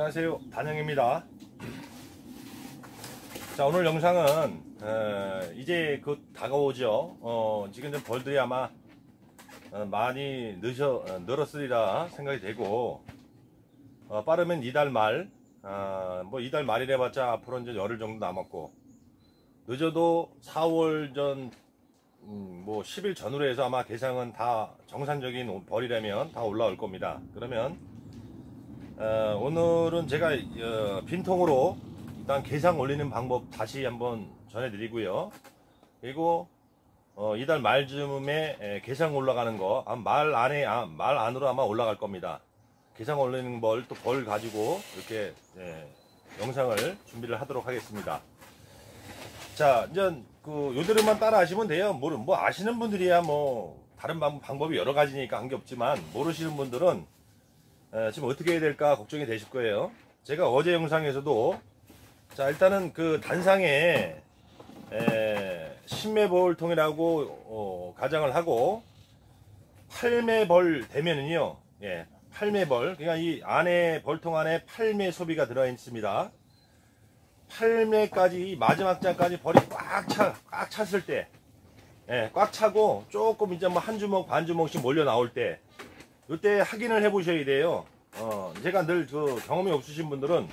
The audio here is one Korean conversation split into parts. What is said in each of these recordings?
안녕하세요, 단영입니다. 자, 오늘 영상은 이제 곧 다가오죠. 지금 좀 벌들이 아마 많이 늘었으리라 생각이 되고, 빠르면 이달 말, 뭐 이달 말이래 봤자 앞으로 이제 열흘 정도 남았고, 늦어도 4월 전 뭐 10일 전후로 해서 아마 개상은 다 정상적인 벌이라면 다 올라올 겁니다. 그러면 오늘은 제가 빈통으로 일단 개상 올리는 방법 다시 한번 전해드리고요. 그리고 이달 말쯤에 개상 올라가는 거 말 안으로 아마 올라갈 겁니다. 개상 올리는 또 벌 가지고 이렇게 영상을 준비를 하도록 하겠습니다. 자, 이제 요대로만 따라 하시면 돼요. 뭐 아시는 분들이야 뭐 다른 방법이 여러 가지니까 한 게 없지만, 모르시는 분들은 지금 어떻게 해야 될까 걱정이 되실 거예요. 제가 어제 영상에서도, 자, 일단은 그 단상에 10매벌통이라고 가정을 하고, 8매벌 되면은요, 8매벌, 그러니까 이 안에 벌통 안에 8매 소비가 들어 있습니다. 8매까지 마지막 장까지 벌이 꽉 찼을 때, 꽉 차고 조금 이제 뭐 한 주먹 반 주먹씩 몰려 나올 때, 이때 확인을 해 보셔야 돼요. 제가 늘 경험이 없으신 분들은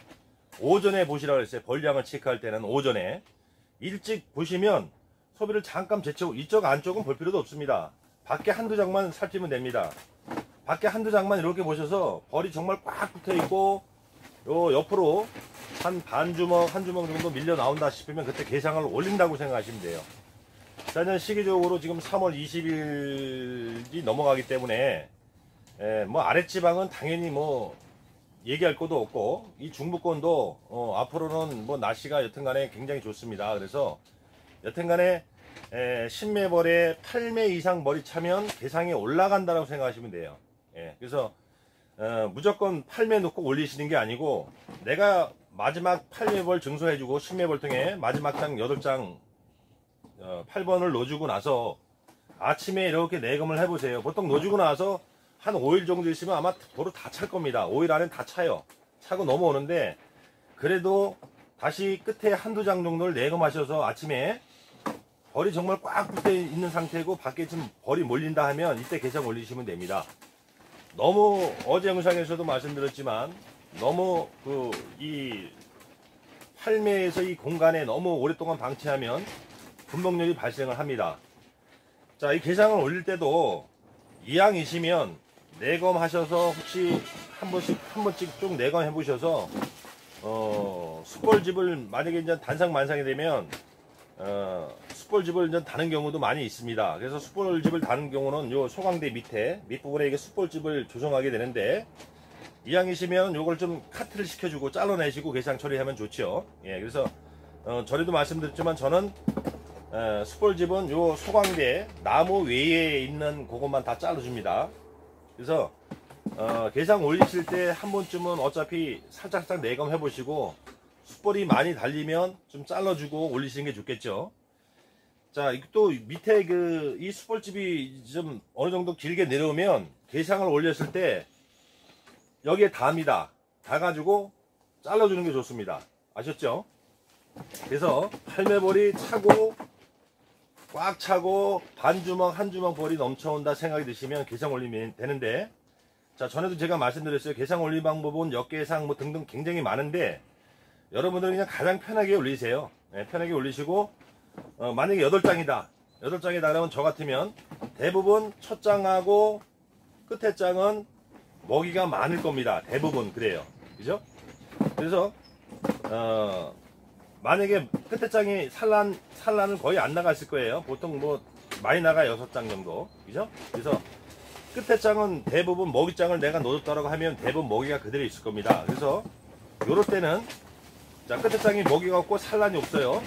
오전에 보시라고 했어요. 벌량을 체크할 때는 오전에 일찍 보시면 소비를 잠깐 제치고, 이쪽 안쪽은 볼 필요도 없습니다. 밖에 한두 장만 살피면 됩니다. 밖에 한두 장만 이렇게 보셔서 벌이 정말 꽉 붙어 있고 요 옆으로 한 반 주먹 한 주먹 정도 밀려 나온다 싶으면 그때 개상을 올린다고 생각하시면 돼요. 일단은 시기적으로 지금 3월 20일이 넘어가기 때문에 뭐 아랫지방은 당연히 뭐 얘기할 것도 없고, 이 중부권도 앞으로는 뭐 날씨가 여튼간에 굉장히 좋습니다. 그래서 여튼간에 10매벌에 8매 이상 머리 차면 개상이 올라간다고 생각하시면 돼요. 그래서 무조건 8매 놓고 올리시는 게 아니고, 내가 마지막 8매벌 증소해주고 10매벌통에 마지막 장 8장 8번을 넣어주고 나서 아침에 이렇게 내검을 해보세요. 보통 넣어주고 나서 한 5일 정도 있으면 아마 도로 다 찰 겁니다. 5일 안엔 다 차요. 차고 넘어오는데, 그래도 다시 끝에 한두 장 정도를 내검하셔서 아침에 벌이 정말 꽉 붙어 있는 상태고 밖에 지금 벌이 몰린다 하면 이때 개상 올리시면 됩니다. 너무 어제 영상에서도 말씀드렸지만, 너무 이 8매에서 이 공간에 너무 오랫동안 방치하면 분봉률이 발생을 합니다. 자, 이 개상을 올릴 때도 이왕이시면 내검하셔서 혹시 한 번씩 쭉 내검해 보셔서 숯벌집을 만약에 이제 단상만상이 되면 숯벌집을 이제 다는 경우도 많이 있습니다. 그래서 숯벌집을 다는 경우는 요 소강대 밑부분에 이게 숯벌집을 조성하게 되는데, 이왕이시면 요걸 좀 카트를 시켜주고 잘라내시고 개상 처리하면 좋죠. 그래서 전에도 말씀드렸지만 저는 숯벌집은 요 소강대 나무 외에 있는 그것만 다 잘라줍니다. 그래서 개상 올리실 때 한 번쯤은 어차피 살짝 내검해 보시고, 숯벌이 많이 달리면 좀 잘라주고 올리시는 게 좋겠죠. 자, 또 밑에 이 숯벌집이 좀 어느 정도 길게 내려오면 개상을 올렸을 때 여기에 닿습니다. 닿아가지고 잘라주는 게 좋습니다. 아셨죠? 그래서 8매벌이 차고 꽉 차고 반 주먹 한 주먹 벌이 넘쳐온다 생각이 드시면 개상 올리면 되는데, 자, 전에도 제가 말씀드렸어요. 개상 올리는 방법은 역개상 뭐 등등 굉장히 많은데, 여러분들은 그냥 가장 편하게 올리세요. 편하게 올리시고, 만약에 8장이다 그러면 저 같으면 대부분 첫 장하고 끝에 장은 먹이가 많을 겁니다. 대부분 그래요. 그죠? 그래서 만약에 끝에 장이 산란을 거의 안 나갔을 거예요. 보통 뭐 많이 나가 6장 정도. 그죠? 그래서 끝에 장은 대부분 먹이장을 내가 넣어줬다고 하면 대부분 먹이가 그대로 있을 겁니다. 그래서 요럴 때는, 자, 끝에 장이 먹이가 없고 산란이 없어요.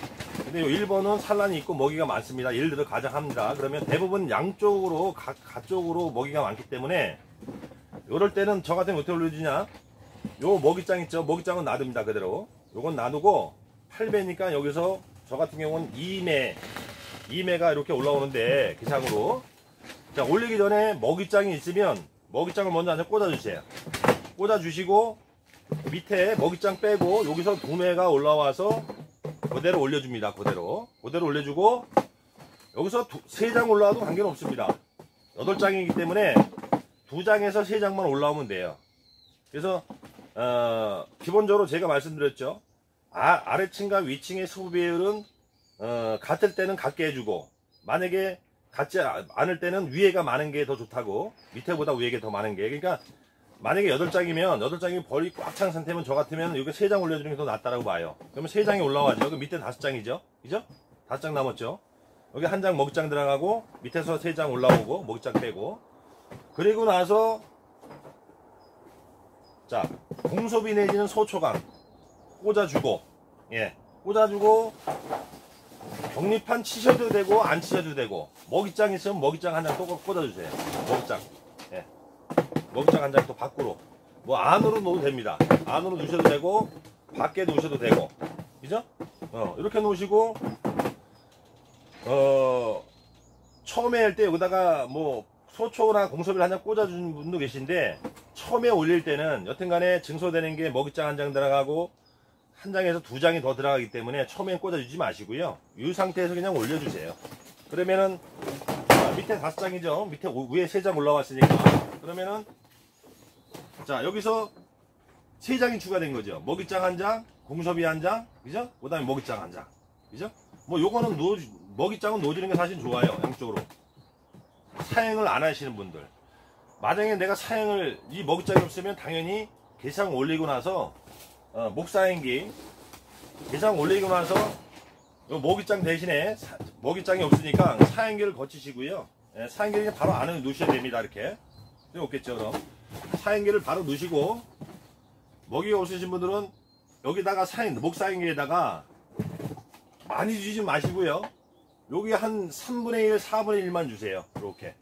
근데 요 1번은 산란이 있고 먹이가 많습니다. 예를 들어 가정합니다. 그러면 대부분 양쪽으로 가쪽으로 먹이가 많기 때문에 요럴 때는 저 같은 게 어떻게 올려주냐, 요 먹이장 있죠. 먹이장은 놔둡니다. 그대로 요건 놔두고 8배니까 여기서 저 같은 경우는 2매가 이렇게 올라오는데 기상으로, 자, 올리기 전에 먹이장이 있으면 먹이장을 먼저 꽂아주세요. 꽂아주시고 밑에 먹이장 빼고 여기서 도매가 올라와서 그대로 올려줍니다. 그대로 올려주고 여기서 3장 올라와도 관계는 없습니다. 8장이기 때문에 2장에서 3장만 올라오면 돼요. 그래서 기본적으로 제가 말씀드렸죠. 아래층과 위층의 수분 비율은 같을 때는 같게 해주고, 만약에 같지 않을 때는 위에가 많은 게 더 좋다고, 밑에보다 위에가 더 많은 게. 그러니까 만약에 8장이면 8장이 벌이 꽉 찬 상태면 저 같으면 여기 3장 올려주는 게 더 낫다라고 봐요. 그러면 3장이 올라와죠. 여기 밑에 5장이죠. 그죠? 5장 남았죠. 여기 1장 먹이장 들어가고 밑에서 3장 올라오고 먹이장 빼고, 그리고 나서 자, 공소비 내지는 소초강 꽂아주고, 예, 꽂아주고 적립판 치셔도 되고 안 치셔도 되고, 먹이장 있으면 먹이장 1장 또 꽂아주세요. 먹이장, 예, 먹이장 1장 또 밖으로, 뭐 안으로 놓어도 됩니다. 안으로 놓으셔도 되고 밖에 놓으셔도 되고, 그죠? 이렇게 놓으시고, 처음에 할 때 여기다가 뭐 소초나 공소비를 1장 꽂아주는 분도 계신데, 처음에 올릴 때는 여튼간에 증소되는 게 먹이장 1장 들어가고 1장에서 2장이 더 들어가기 때문에 처음엔 꽂아주지 마시고요. 이 상태에서 그냥 올려주세요. 그러면은 밑에 5장이죠. 밑에 위에 3장 올라왔으니까, 그러면은 자, 여기서 3장이 추가된 거죠. 먹이장 1장, 공소비 1장, 그죠? 그 다음에 먹이장 1장, 그죠? 뭐 요거는 먹이장은 놓아주는 게 사실 좋아요. 양쪽으로. 사행을 안 하시는 분들, 만약에 내가 사행을, 이 먹이장이 없으면 당연히 게상 올리고 나서 목사행기 게상 올리고 나서 요 먹이장 대신에 먹이장이 없으니까 사행기를 거치시고요. 예, 사행기를 바로 안에 넣으셔야 됩니다. 이렇게 없겠죠. 그럼 사행기를 바로 넣으시고, 먹이가 없으신 분들은 여기다가 목사행기에다가 많이 주지 마시고요. 여기 한 3분의 1, 4분의 1만 주세요. 이렇게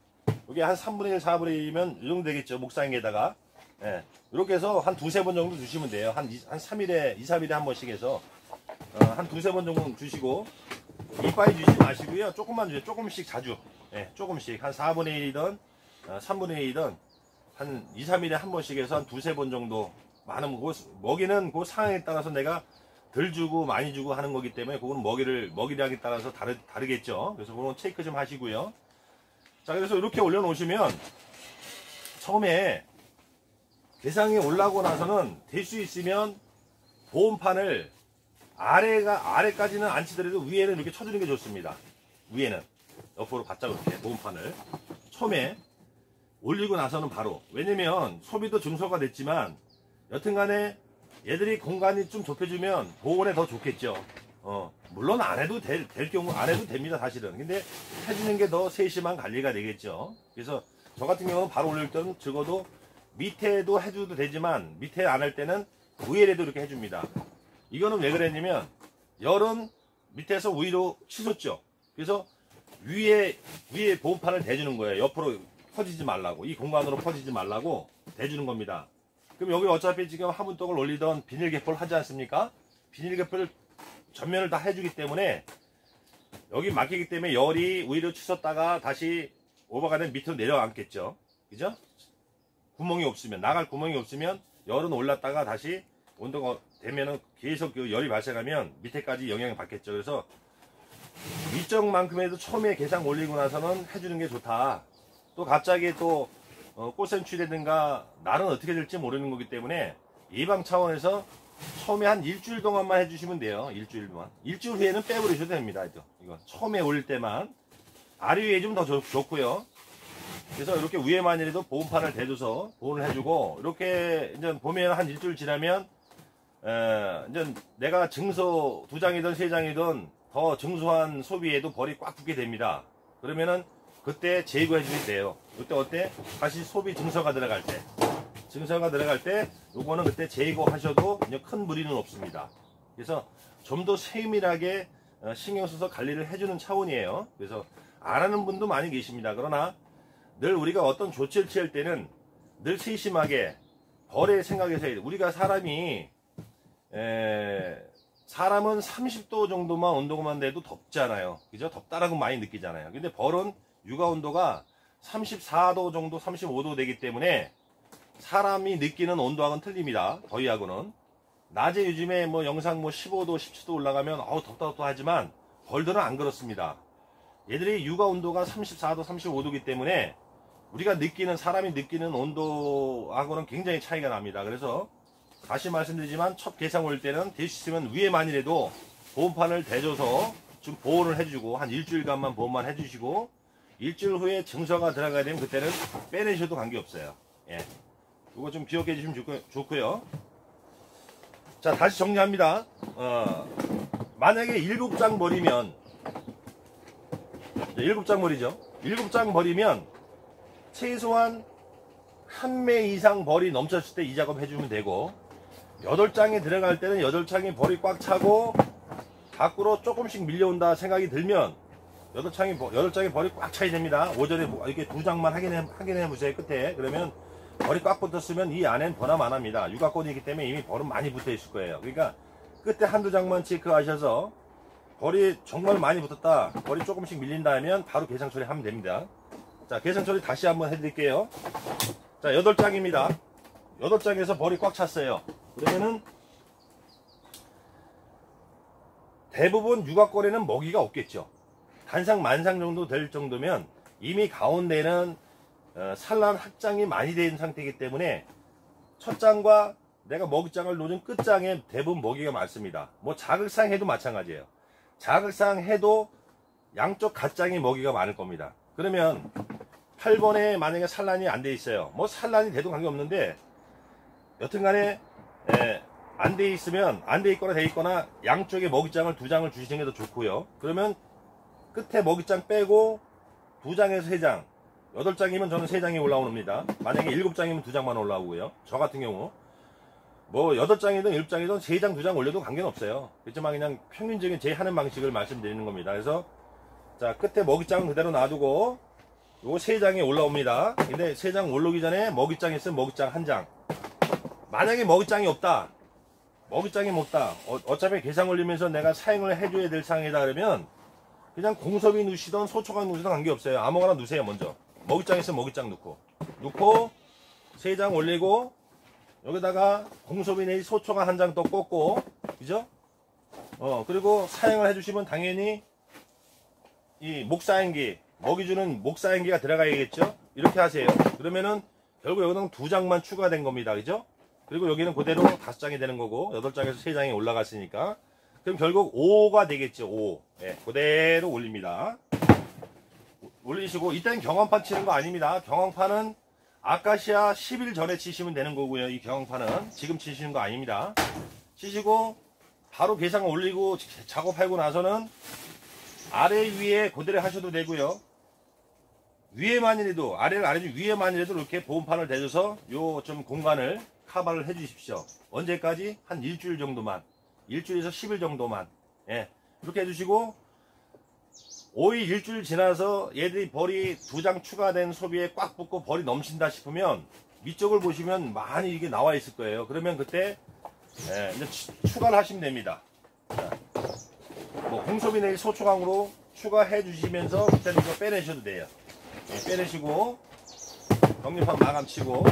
여기 한 3분의 1, 4분의 1이면 이 정도 되겠죠. 목사행기에다가. 예, 이렇게 해서 한 2-3번 정도 주시면 돼요. 한 3일에, 2-3일에 한 번씩 해서 한 2-3번 정도 주시고, 이빨이 주지 마시고요. 조금만 주세요. 조금씩 자주. 예, 조금씩 한 4분의 1이든 3분의 1이든 한 2-3일에 한 번씩 해서 한 2-3번 정도. 많으면 먹이는 그 상황에 따라서 내가 덜 주고 많이 주고 하는 거기 때문에 그거는 먹이량에 따라서 다르겠죠. 그래서 그건 체크 좀 하시고요. 자, 그래서 이렇게 올려놓으시면 처음에 대상이 올라오고 나서는 될 수 있으면 보온판을 아래까지는 안 치더라도 위에는 이렇게 쳐주는 게 좋습니다. 위에는 옆으로 바짝 이렇게 보온판을 처음에 올리고 나서는 바로, 왜냐면 소비도 증소가 됐지만 여튼간에 얘들이 공간이 좀 좁혀주면 보온에 더 좋겠죠. 물론 안 해도 될 경우 안 해도 됩니다, 사실은. 근데 해주는 게 더 세심한 관리가 되겠죠. 그래서 저 같은 경우는 바로 올릴 때는 적어도 밑에도 해줘도 되지만 밑에 안 할 때는 위에라도 이렇게 해줍니다. 이거는 왜 그랬냐면 열은 밑에서 위로 치솟죠. 그래서 위에 보온판을 대주는 거예요. 옆으로 퍼지지 말라고, 이 공간으로 퍼지지 말라고 대주는 겁니다. 그럼 여기 어차피 지금 화분떡을 올리던 비닐개포를 하지 않습니까? 비닐개포를 전면을 다 해주기 때문에 여기 막히기 때문에 열이 위로 치솟다가 다시 오버가 되면 밑으로 내려앉겠죠. 그죠? 구멍이 없으면, 나갈 구멍이 없으면 열은 올랐다가 다시 온도가 되면은 계속 그 열이 발생하면 밑에까지 영향을 받겠죠. 그래서 일정만큼에도 처음에 계상 올리고 나서는 해주는 게 좋다. 또 갑자기 또 꽃샘추라든가 날은 어떻게 될지 모르는 거기 때문에 예방 차원에서 처음에 한 일주일 동안만 해주시면 돼요. 일주일만. 일주일 후에는 빼버리셔도 됩니다. 이거 처음에 올릴 때만. 아래 위에 좀 더 좋고요. 그래서 이렇게 위에만이라도 보온판을 대줘서 보온을 해주고, 이렇게 이제 보면 한 일주일 지나면 이제 내가 증소 2장이든 3장이든 더 증소한 소비에도 벌이 꽉 붙게 됩니다. 그러면은 그때 제거해 주면 돼요. 그때 어때? 다시 소비 증서가 들어갈 때 요거는 그때 제거하셔도 큰 무리는 없습니다. 그래서 좀 더 세밀하게 신경 써서 관리를 해주는 차원이에요. 그래서 안 하는 분도 많이 계십니다. 그러나 늘 우리가 어떤 조치를 취할 때는 늘 세심하게 벌의 생각에서 해야 돼. 우리가 사람은 30도 정도만 온도만 돼도 덥잖아요. 그죠? 덥다라고 많이 느끼잖아요. 근데 벌은 육아 온도가 34도 정도, 35도 되기 때문에 사람이 느끼는 온도하고는 틀립니다. 더위하고는. 낮에 요즘에 뭐 영상 뭐 15도, 17도 올라가면 어우 덥다 하지만 벌들은 안 그렇습니다. 얘들이 육아 온도가 34도, 35도이기 때문에 우리가 느끼는, 사람이 느끼는 온도하고는 굉장히 차이가 납니다. 그래서 다시 말씀드리지만 첫 개상 올 때는 될 수 있으면 위에만이라도 보온판을 대줘서 좀 보온을 해주고 한 일주일간만 보온만 해주시고 일주일 후에 증서가 들어가야 되면 그때는 빼내셔도 관계없어요. 예, 이거 좀 기억해 주시면 좋고요. 자, 다시 정리합니다. 만약에 7장 버리면 7장 버리죠. 7장 버리면 최소한 한 매 이상 벌이 넘쳤을 때 이 작업 해주면 되고 8장에 들어갈 때는 8장이 벌이 꽉 차고 밖으로 조금씩 밀려온다 생각이 들면 8장이 벌이 꽉 차야 됩니다. 오전에 이렇게 2장만 확인해 보세요. 끝에. 그러면 벌이 꽉 붙었으면 이 안엔 번함 안 합니다. 육아권이기 때문에 이미 벌은 많이 붙어 있을 거예요. 그러니까 끝에 한두 장만 체크하셔서 벌이 정말 많이 붙었다, 벌이 조금씩 밀린다 하면 바로 계상 처리하면 됩니다. 자, 계상 처리 다시 한번 해드릴게요. 자, 8장입니다. 8장에서 벌이 꽉 찼어요. 그러면은 대부분 육아권에는 먹이가 없겠죠. 단상 만상 정도 될 정도면 이미 가운데는 산란 확장이 많이 된 상태이기 때문에 첫 장과 내가 먹이장을 놓은 끝장에 대부분 먹이가 많습니다. 뭐 자극상 해도 마찬가지예요. 자극상 해도 양쪽 갓장에 먹이가 많을 겁니다. 그러면 8번에 만약에 산란이 안 돼 있어요. 뭐 산란이 돼도 관계없는데 여튼간에 안 돼 있으면 안 돼 있거나 돼 있거나 양쪽에 먹이장을 2장을 주시는 게 더 좋고요. 그러면 끝에 먹이장 빼고 2장에서 3장, 8장이면 저는 3장이 올라옵니다. 만약에 7장이면 2장만 올라오고요. 저 같은 경우 뭐 8장이든 7장이든 3장, 2장 올려도 관계는 없어요. 그렇지만 그냥 평균적인 제 하는 방식을 말씀드리는 겁니다. 그래서 자, 끝에 먹이장은 그대로 놔두고 요거 3장이 올라옵니다. 근데 3장 올라오기 전에 먹이장 있으면 먹이장 1장. 만약에 먹이장이 없다, 먹이장이 없다, 어차피 계상 올리면서 내가 사용을 해줘야 될 상황이다 그러면 그냥 공섭이 누시던 소초가 누시던 관계없어요. 아무거나 누세요. 먼저 먹이장 있으면 먹이장 넣고 3장 올리고 여기다가 공섭이 내지 소초가 1장 또 꽂고, 그죠? 그리고 사용을 해주시면 당연히 이 목사행기, 먹이 주는 목사행기가 들어가야겠죠? 이렇게 하세요. 그러면은 결국 여기는 2장만 추가된 겁니다. 그죠? 그리고 여기는 그대로 5장이 되는 거고 8장에서 3장이 올라갔으니까 그럼 결국 5가 되겠죠. 5. 예, 그대로 올립니다. 올리시고 이때는 경황판 치는 거 아닙니다. 경황판은 아카시아 10일 전에 치시면 되는 거고요. 이 경황판은 지금 치시는 거 아닙니다. 치시고 바로 계상 올리고 작업하고 나서는 아래 위에 그대로 하셔도 되고요. 위에만이라도 아래를 아래쪽 위에만이라도 이렇게 보온판을 대줘서 요 좀 공간을 커버를 해 주십시오. 언제까지? 한 일주일 정도만, 일주일에서 10일 정도만. 예, 이렇게 해주시고 5일 일주일 지나서 얘들이 벌이 2장 추가된 소비에 꽉 붙고 벌이 넘친다 싶으면 밑쪽을 보시면 많이 이게 나와 있을 거예요. 그러면 그때 이제 추가를 하시면 됩니다. 자, 뭐 공소비 내지 소초강으로 추가해 주시면서 그때는 이거 빼내셔도 돼요. 예, 빼내시고 정립판 마감치고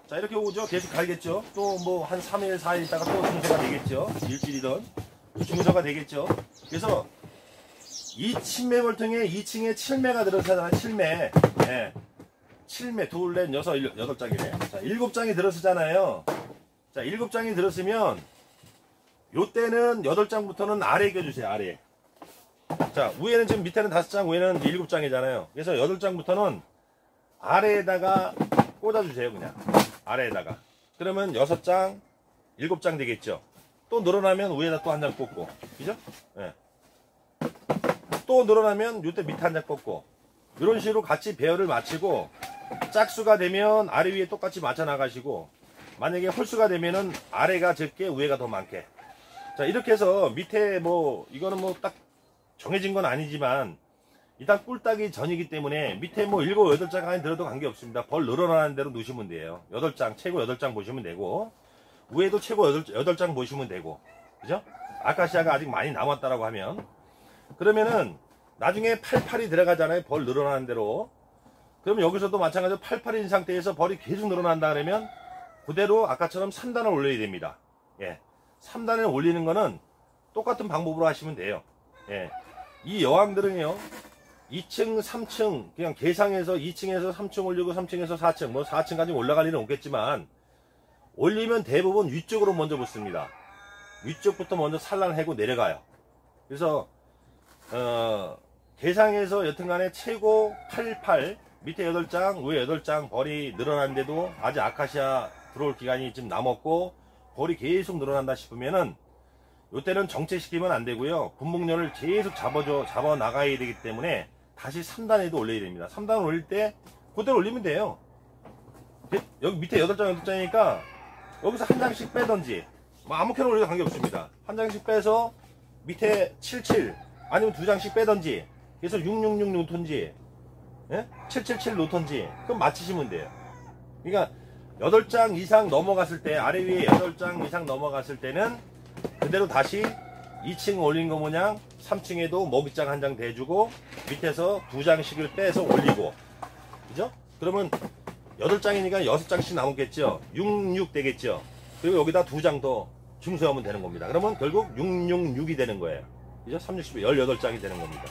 자, 이렇게 오죠. 계속 갈겠죠. 또 뭐 한 3일 4일 있다가 또 증서가 되겠죠. 일주일이든 또 증서가 되겠죠. 그래서 이 침매를 통해 2층에 7매가 들어서잖아요. 7매. 예. 7매, 둘, 넷, 여섯, 8장이네. 자, 7장이 들어서잖아요. 자, 7장이 들었으면 요때는 8장부터는 아래 껴주세요. 아래. 자, 위에는 지금 밑에는 5장, 위에는 7장이잖아요. 그래서 8장부터는 아래에다가 꽂아주세요. 그냥 아래에다가. 그러면 6장, 7장 되겠죠. 또 늘어나면 위에다 또 1장 꽂고, 그죠? 예. 또 늘어나면 요때 밑에 1장 꽂고, 이런 식으로 같이 배열을 맞추고 짝수가 되면 아래 위에 똑같이 맞춰 나가시고, 만약에 홀수가 되면은 아래가 적게 위에가 더 많게. 자, 이렇게 해서 밑에 뭐 이거는 뭐 딱 정해진 건 아니지만 일단 꿀따기 전이기 때문에 밑에 뭐 7, 8장 안에 들어도 관계없습니다. 벌 늘어나는 대로 놓으시면 돼요. 8장, 최고 8장 보시면 되고, 위에도 최고 8장 보시면 되고, 그죠? 아카시아가 아직 많이 남았다라고 하면, 그러면은 나중에 88이 들어가잖아요. 벌 늘어나는 대로. 그럼 여기서도 마찬가지로 88인 상태에서 벌이 계속 늘어난다 그러면 그대로 아까처럼 3단을 올려야 됩니다. 예. 3단을 올리는 거는 똑같은 방법으로 하시면 돼요. 예. 이 여왕들은요, 2층, 3층, 그냥 계상해서 2층에서 3층 올리고 3층에서 4층, 뭐 4층까지 올라갈 일은 없겠지만, 올리면 대부분 위쪽으로 먼저 붙습니다. 위쪽부터 먼저 산란하고 내려가요. 그래서, 계상에서 여튼간에 최고 88, 밑에 8장, 위에 8장 벌이 늘어났는데도 아직 아카시아 들어올 기간이 좀 남았고, 벌이 계속 늘어난다 싶으면은, 요때는 정체시키면 안 되고요. 분목률을 계속 잡아 나가야 되기 때문에 다시 3단에도 올려야 됩니다. 3단 올릴 때 그대로 올리면 돼요. 여기 밑에 8장 8장이니까 여기서 한 장씩 빼던지 뭐 아무렇게나 올려도 관계없습니다. 한 장씩 빼서 밑에 77 아니면 두 장씩 빼던지 그래서 666 놓던지, 예? 777 놓던지 그럼 맞추시면 돼요. 그러니까 8장 이상 넘어갔을 때, 아래 위에 8장 이상 넘어갔을 때는 그대로 다시 2층 올린 거 모양 3층에도 먹이장 한 장 대주고 밑에서 두 장씩을 빼서 올리고, 그죠? 그러면 8장이니까 6장씩 남았겠죠? 66 되겠죠? 그리고 여기다 두 장 더 중수하면 되는 겁니다. 그러면 결국 666이 되는 거예요. 그죠? 30, 18장이 되는 겁니다.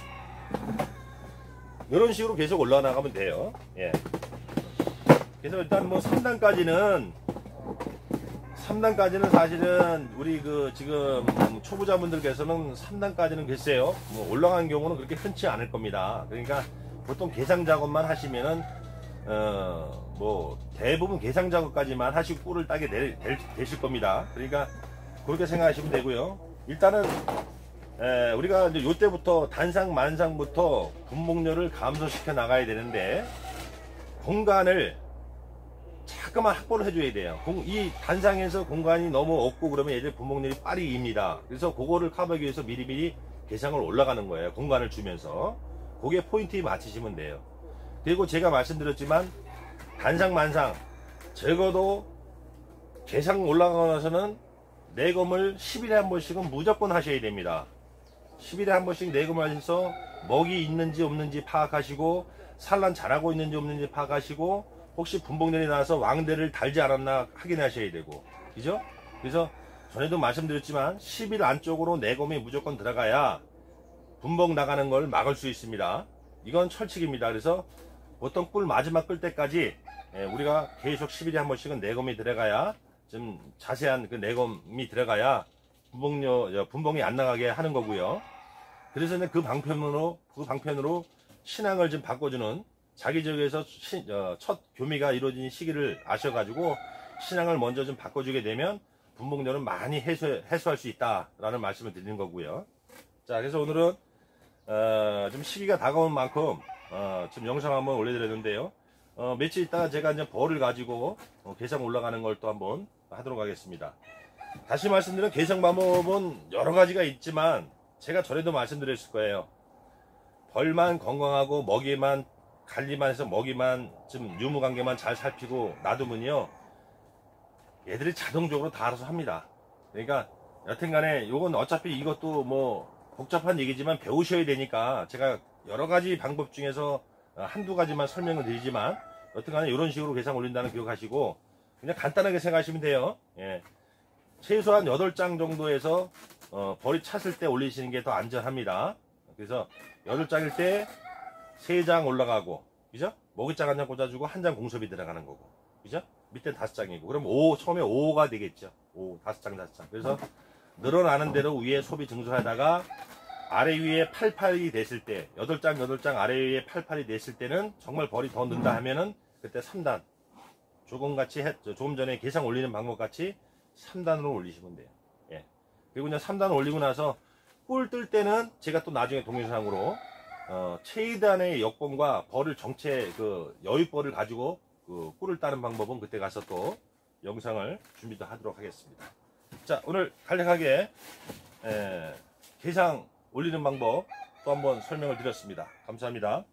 이런 식으로 계속 올라가면 돼요. 예. 그래서 일단 뭐 3단까지는 사실은 우리 지금 초보자분들께서는 3단까지는 글쎄요, 뭐 올라간 경우는 그렇게 흔치 않을 겁니다. 그러니까 보통 계상 작업만 하시면은 뭐 대부분 계상 작업까지만 하시고 꿀을 따게 되실 겁니다. 그러니까 그렇게 생각하시면 되고요. 일단은 우리가 이제 요때부터 단상 만상부터 분목률을 감소시켜 나가야 되는데, 공간을 자꾸만 확보를 해줘야 돼요. 이 단상에서 공간이 너무 없고 그러면 얘들 분목률이 빨리 입니다. 그래서 그거를 커버하기 위해서 미리미리 계상을 올라가는 거예요. 공간을 주면서. 그게 포인트에 맞추시면 돼요. 그리고 제가 말씀드렸지만 단상 만상 적어도 계상 올라가고 나서는 내검을 10일에 한 번씩은 무조건 하셔야 됩니다. 10일에 한 번씩 내검을 하셔서 먹이 있는지 없는지 파악하시고, 산란 잘하고 있는지 없는지 파악하시고, 혹시 분봉년이 나와서 왕대를 달지 않았나 확인하셔야 되고, 그죠? 그래서 전에도 말씀드렸지만 10일 안쪽으로 내검이 무조건 들어가야 분봉 나가는 걸 막을 수 있습니다. 이건 철칙입니다. 그래서 보통 꿀 마지막 끌 때까지 우리가 계속 10일에 한 번씩은 내검이 들어가야, 좀 자세한 그 내검이 들어가야 분봉이 안 나가게 하는 거고요. 그래서 그 방편으로 신앙을 좀 바꿔주는, 자기 지역에서 첫 교미가 이루어진 시기를 아셔가지고 신앙을 먼저 좀 바꿔주게 되면 분봉률은 많이 해소할 수 있다라는 말씀을 드리는 거고요. 자, 그래서 오늘은 좀 시기가 다가온 만큼 지금 영상 한번 올려드렸는데요. 며칠 있다가 제가 이제 벌을 가지고 계상 올라가는 걸 또 한번 하도록 하겠습니다. 다시 말씀드린 계상 방법은 여러 가지가 있지만 제가 전에도 말씀드렸을 거예요. 벌만 건강하고 먹이만 관리만 해서 먹이만 좀 유무관계만 잘 살피고 놔두면요, 얘들이 자동적으로 다 알아서 합니다. 그러니까 여튼간에 요건 어차피 이것도 뭐 복잡한 얘기지만 배우셔야 되니까 제가 여러 가지 방법 중에서 한두 가지만 설명을 드리지만, 여튼간에 이런 식으로 계상 올린다는 기억하시고 그냥 간단하게 생각하시면 돼요. 예. 최소한 8장 정도에서 벌이 찼을 때 올리시는 게 더 안전합니다. 그래서 8장일 때 3장 올라가고, 그죠? 먹이장 한 장 꽂아주고 한 장 공섭이 들어가는 거고, 그죠? 밑에 5장이고, 그럼 처음에 5가 되겠죠. 5장. 그래서 늘어나는 대로 위에 소비 증소하다가 아래 위에 88이 됐을 때, 8장 아래 위에 88이 됐을 때는 정말 벌이 더 는다 하면은 그때 3단. 조금 전에 계상 올리는 방법 같이 3단으로 올리시면 돼요. 예. 그리고 이제 3단 올리고 나서 꿀 뜰 때는 제가 또 나중에 동영상으로 최대한의 역범과 벌을 여유벌을 가지고 꿀을 따는 방법은 그때 가서 또 영상을 준비도 하도록 하겠습니다. 자, 오늘 간략하게 계상 올리는 방법 또 한번 설명을 드렸습니다. 감사합니다.